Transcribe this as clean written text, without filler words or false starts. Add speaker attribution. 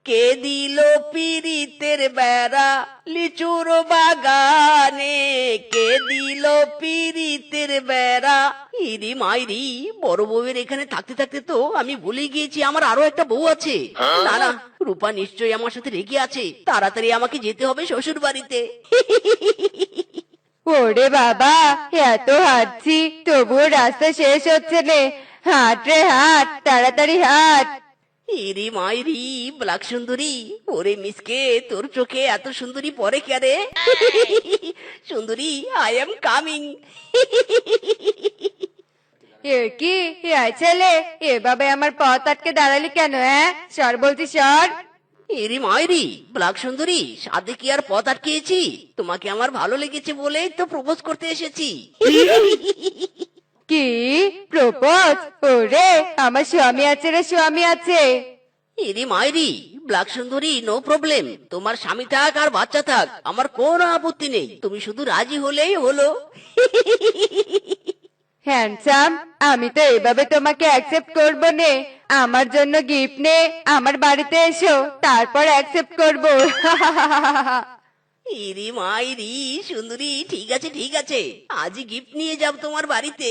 Speaker 1: কে দিল পিরিতের বেড়া লিচুর বাগানে, কে দিল পিরিতের বেড়া। ইরি মাইরি, বড় বউয়ের এখানে থাকতে থাকতে তো আমি ভুলে গিয়েছি আমার আরো একটা বউ আছে। না না, রূপা নিশ্চয়ই আমার সাথে রেগে আছে, তাড়াতাড়ি আমাকে যেতে হবে শ্বশুর বাড়িতে।
Speaker 2: ওরে বাবা, এত হাঁটছি তবুও রাস্তা শেষ হচ্ছে নে। হাঁট রে হাঁট, তাড়াতাড়ি হাঁট।
Speaker 1: ইরি মাইরি, ব্ল্যাক সুন্দরী, ওরে মিসকে, তোর চোখে এত সুন্দরী পরে কে? সুন্দরী, আই এম কামিং।
Speaker 2: এ কি ছেলে, এভাবে আমার পথ আটকে দাঁড়ালি কেন? সর বলছি, সর।
Speaker 1: ইরি মাইরি, ব্ল্যাক সুন্দরী, সাথে কি আর পথ আটকেছি? তোমাকে আমার ভালো লেগেছে বলেই তো প্রপোজ করতে এসেছি।
Speaker 2: কি প্রপোজ? ওরে, আমার স্বামী আছে রে, স্বামী আছে।
Speaker 1: ইরি মাইরি, ব্ল্যাক সুন্দরী, নো প্রবলেম, তোমার স্বামী থাক আর বাচ্চা থাক, আমার কোনো আপত্তি নেই, তুমি শুধু রাজি হলেই হলো।
Speaker 2: হ্যান্ডসাম, আমি তো এভাবে তোমাকে অ্যাকসেপ্ট করবো নে। আমার জন্য গিফট নে, আমার বাড়িতে এসো, তারপর অ্যাকসেপ্ট করবো।
Speaker 1: ইরি মাইরি, সুন্দরী, ঠিক আছে ঠিক আছে, আজই গিফট নিয়ে যাব তোমার বাড়িতে।